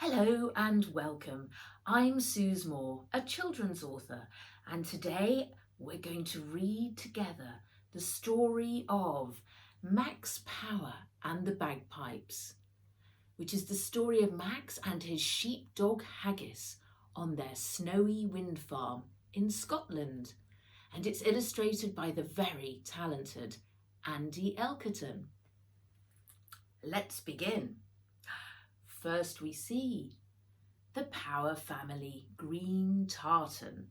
Hello and welcome. I'm Suse Moore, a children's author, and today we're going to read together the story of Max Power and the Bagpipes, which is the story of Max and his sheepdog Haggis on their snowy wind farm in Scotland, and it's illustrated by the very talented Andy Elkerton. Let's begin. First we see the Power family green tartan.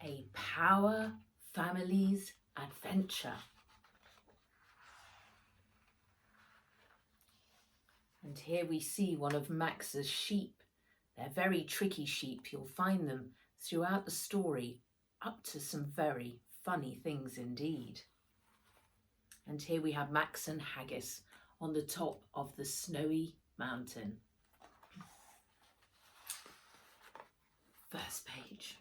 A Power family's adventure. And here we see one of Max's sheep. They're very tricky sheep. You'll find them throughout the story, up to some very funny things indeed. And here we have Max and Haggis on the top of the snowy mountain. First page.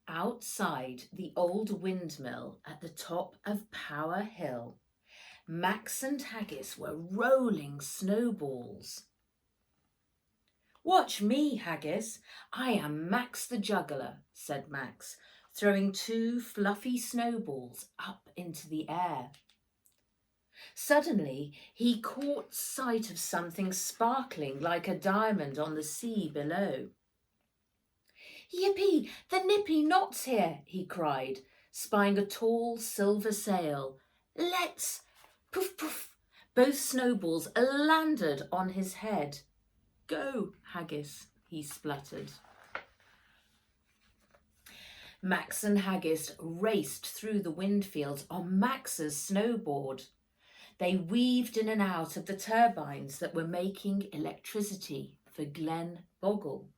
Outside the old windmill at the top of Power Hill, Max and Haggis were rolling snowballs. "Watch me, Haggis. I am Max the juggler," said Max, throwing two fluffy snowballs up into the air. Suddenly, he caught sight of something sparkling like a diamond on the sea below. "Yippee, the nippy knot's here," he cried, spying a tall silver sail. "Let's—" Poof, poof, both snowballs landed on his head. "Go, Haggis," he spluttered. Max and Haggis raced through the windfields on Max's snowboard. They weaved in and out of the turbines that were making electricity for Glen Boggle.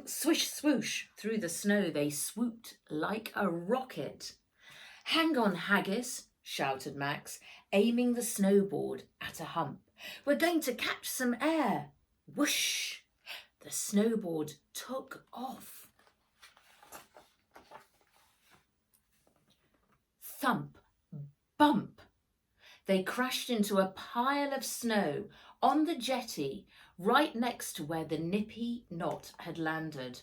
Swish swoosh through the snow they swooped like a rocket. "Hang on, Haggis," shouted Max, aiming the snowboard at a hump. "We're going to catch some air." Whoosh! The snowboard took off. Thump, bump. They crashed into a pile of snow on the jetty right next to where the nippy knot had landed.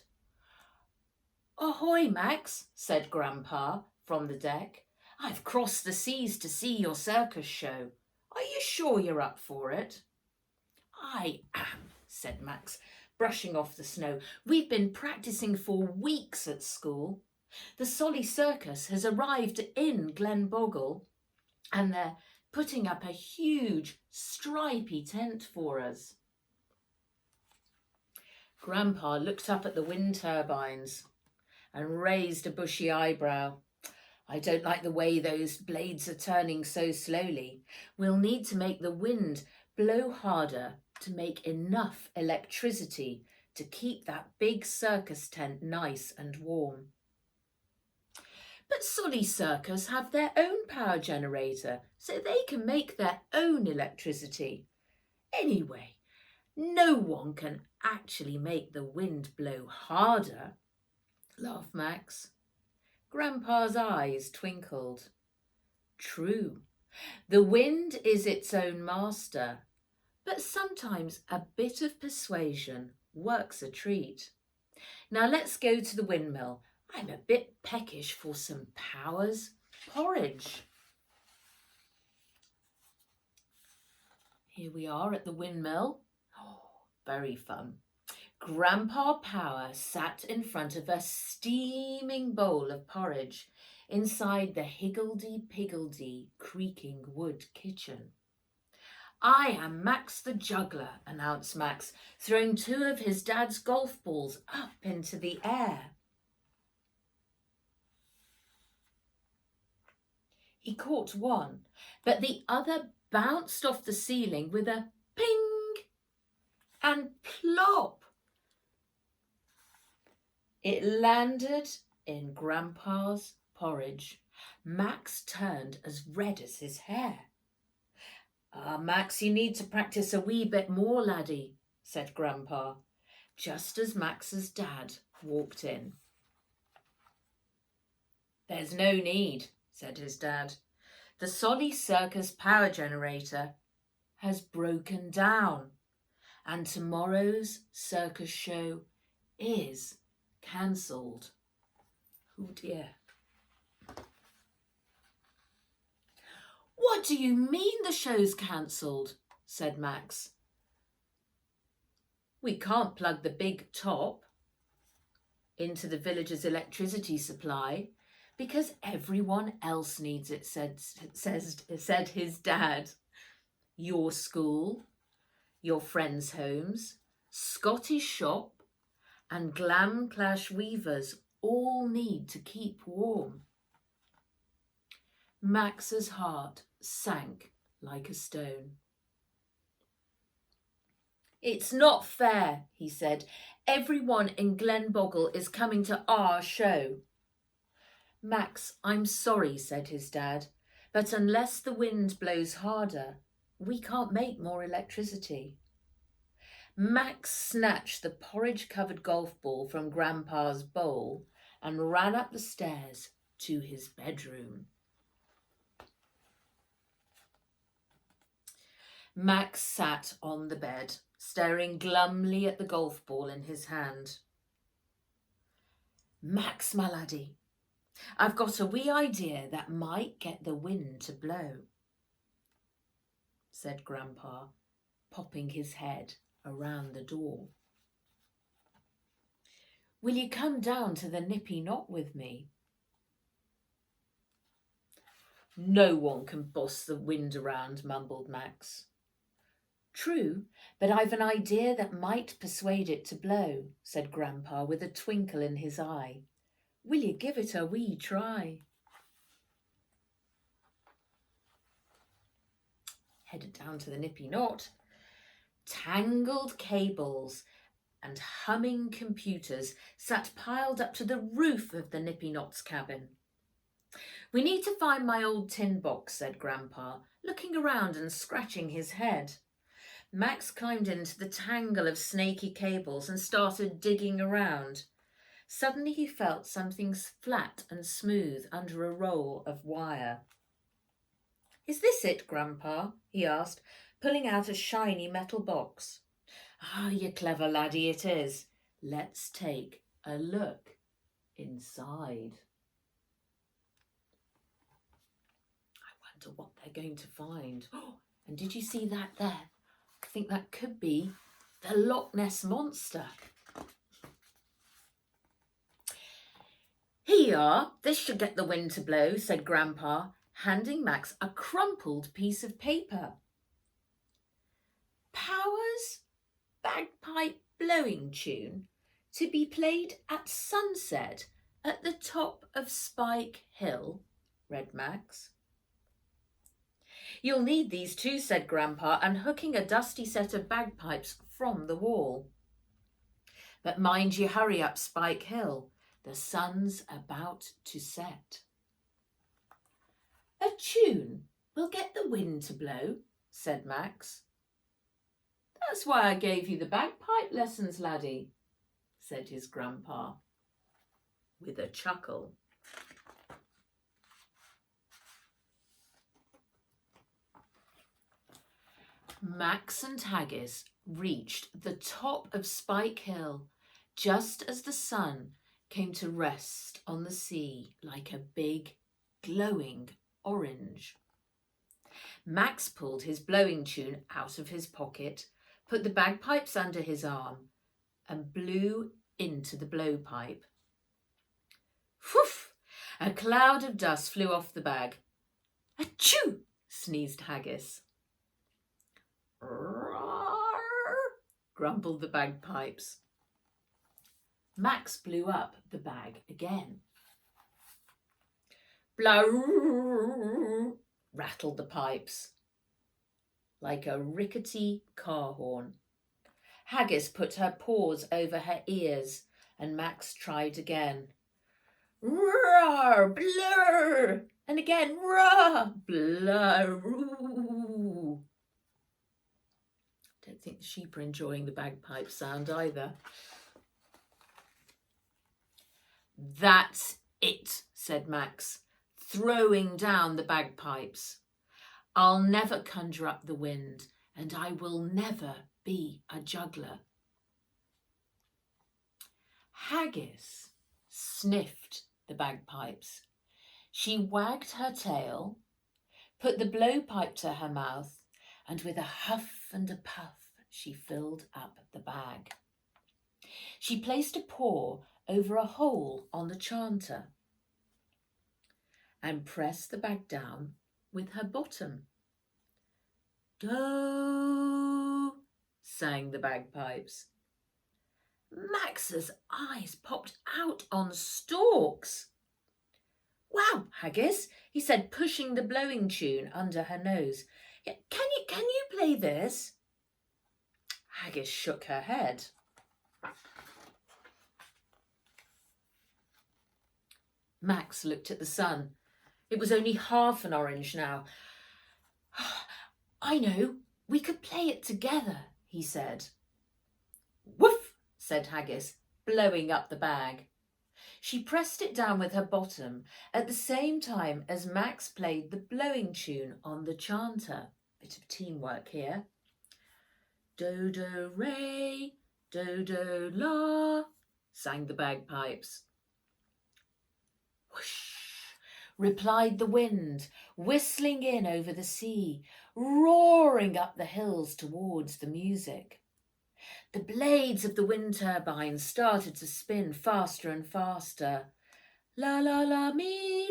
"Ahoy, Max," said Grandpa from the deck. "I've crossed the seas to see your circus show. Are you sure you're up for it?" "I am," said Max, brushing off the snow. "We've been practicing for weeks at school. The Solly Circus has arrived in Glen Boggle, and they're putting up a huge stripy tent for us." Grandpa looked up at the wind turbines and raised a bushy eyebrow. "I don't like the way those blades are turning so slowly. We'll need to make the wind blow harder to make enough electricity to keep that big circus tent nice and warm." "But Solly Circus have their own power generator, so they can make their own electricity. Anyway, no one can actually make the wind blow harder," laughed Max. Grandpa's eyes twinkled. "True, the wind is its own master, but sometimes a bit of persuasion works a treat. Now let's go to the windmill. I'm a bit peckish for some Power's porridge." Here we are at the windmill. Oh, very fun. Grandpa Power sat in front of a steaming bowl of porridge inside the higgledy-piggledy creaking wood kitchen. "I am Max the juggler," announced Max, throwing two of his dad's golf balls up into the air. He caught one, but the other bounced off the ceiling with a ping and plop. It landed in Grandpa's porridge. Max turned as red as his hair. Max, you need to practice a wee bit more, laddie," said Grandpa, just as Max's dad walked in. "There's no need," said his dad. The Solly Circus power generator has broken down, and tomorrow's circus show is cancelled. Oh dear. What do you mean the show's cancelled? Said Max. We can't plug the big top into the village's electricity supply because everyone else needs it, said his dad. Your school, your friends' homes, Scottish shop and Glam Clash weavers all need to keep warm. Max's heart sank like a stone. It's not fair, he said. Everyone in Glenboggle is coming to our show. Max, I'm sorry, said his dad, but unless the wind blows harder, we can't make more electricity. Max snatched the porridge-covered golf ball from Grandpa's bowl and ran up the stairs to his bedroom. Max sat on the bed, staring glumly at the golf ball in his hand. Max, my laddie, I've got a wee idea that might get the wind to blow, said Grandpa, popping his head around the door. Will you come down to the nippy knot with me? No one can boss the wind around, mumbled Max. True, but I've an idea that might persuade it to blow, said Grandpa with a twinkle in his eye. Will you give it a wee try? Headed down to the nippy knot. Tangled cables and humming computers sat piled up to the roof of the nippy knot's cabin. We need to find my old tin box, said Grandpa, looking around and scratching his head. Max climbed into the tangle of snaky cables and started digging around. Suddenly he felt something flat and smooth under a roll of wire. Is this it, Grandpa? He asked, pulling out a shiny metal box. Ah, you clever laddie, it is. Let's take a look inside. I wonder what they're going to find. Oh, and did you see that there? I think that could be the Loch Ness Monster. Here you are. This should get the wind to blow, said Grandpa, handing Max a crumpled piece of paper. Power's bagpipe blowing tune to be played at sunset at the top of Spike Hill, read Max. You'll need these too, said Grandpa, unhooking a dusty set of bagpipes from the wall. But mind you hurry up Spike Hill. The sun's about to set. A tune will get the wind to blow, said Max. That's why I gave you the bagpipe lessons, laddie, said his grandpa, with a chuckle. Max and Haggis reached the top of Spike Hill just as the sun came to rest on the sea like a big, glowing orange. Max pulled his blowing tune out of his pocket, put the bagpipes under his arm, and blew into the blowpipe. Whoof! A cloud of dust flew off the bag. Achoo! Sneezed Haggis. Roar! Grumbled the bagpipes. Max blew up the bag again. Blow! Rattled the pipes like a rickety car horn. Haggis put her paws over her ears and Max tried again. Roar! Blur! And again, roar! Blur! Don't think the sheep are enjoying the bagpipe sound either. That's it, said Max, throwing down the bagpipes. I'll never conjure up the wind, and I will never be a juggler. Haggis sniffed the bagpipes. She wagged her tail, put the blowpipe to her mouth, and with a huff and a puff, she filled up the bag. She placed a paw over a hole on the chanter and pressed the bag down with her bottom. Do, sang the bagpipes. Max's eyes popped out on stalks. Wow, Haggis, he said, pushing the blowing tune under her nose. Can you play this? Haggis shook her head. Max looked at the sun. It was only half an orange now. I know, we could play it together, he said. Woof, said Haggis, blowing up the bag. She pressed it down with her bottom at the same time as Max played the blowing tune on the chanter. Bit of teamwork here. Do, do, re, do, do, la, sang the bagpipes. Whoosh, replied the wind, whistling in over the sea, roaring up the hills towards the music. The blades of the wind turbines started to spin faster and faster. La la la me,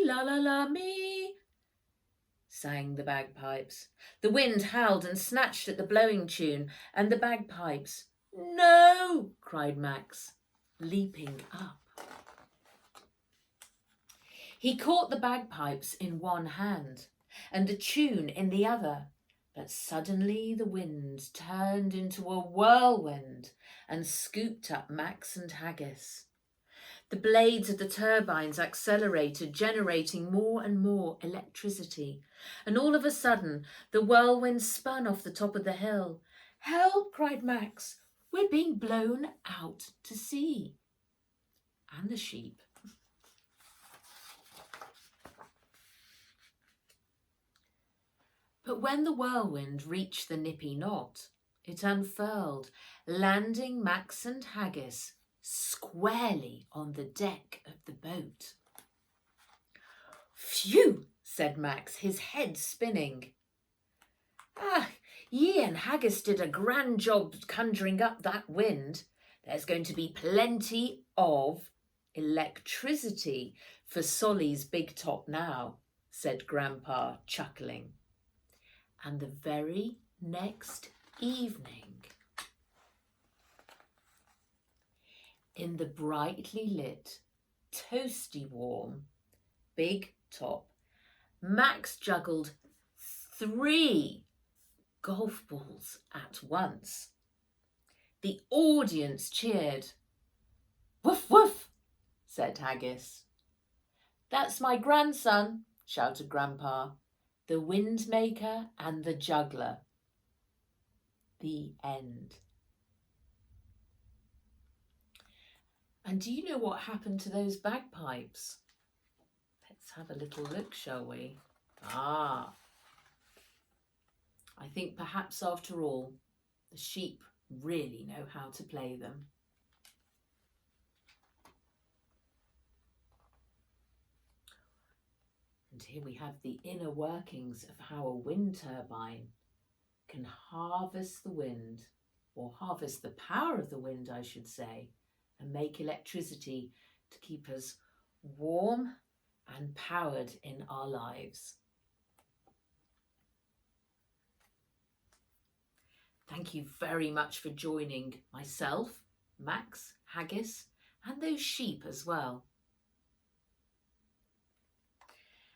sang the bagpipes. The wind howled and snatched at the blowing tune and the bagpipes. No, cried Max, leaping up. He caught the bagpipes in one hand and the tune in the other, but suddenly the wind turned into a whirlwind and scooped up Max and Haggis. The blades of the turbines accelerated, generating more and more electricity, and all of a sudden the whirlwind spun off the top of the hill. Help, cried Max, we're being blown out to sea. And the sheep. But when the whirlwind reached the nippy knot, it unfurled, landing Max and Haggis squarely on the deck of the boat. Phew, said Max, his head spinning. Ye and Haggis did a grand job conjuring up that wind. There's going to be plenty of electricity for Solly's big top now, said Grandpa, chuckling. And the very next evening, in the brightly lit, toasty warm, big top, Max juggled 3 golf balls at once. The audience cheered. Woof, woof, said Haggis. That's my grandson, shouted Grandpa. The Windmaker and the Juggler. The end. And do you know what happened to those bagpipes? Let's have a little look, shall we? I think perhaps after all, the sheep really know how to play them. And here we have the inner workings of how a wind turbine can harvest the wind, or harvest the power of the wind, I should say, and make electricity to keep us warm and powered in our lives. Thank you very much for joining myself, Max, Haggis, and those sheep as well.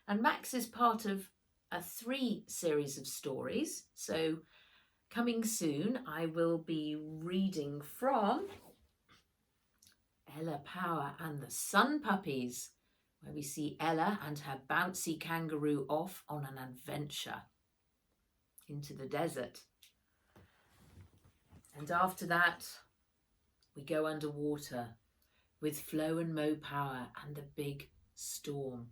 And Max is part of a 3 series of stories. So coming soon, I will be reading from Ella Power and the Sun Puppies, where we see Ella and her bouncy kangaroo off on an adventure into the desert. And after that, we go underwater with Flo and Mo Power and the big storm.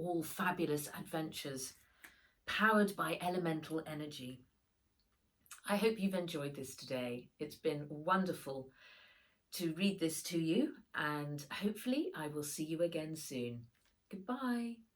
all fabulous adventures powered by elemental energy. I hope you've enjoyed this today. It's been wonderful to read this to you, and hopefully I will see you again soon. Goodbye.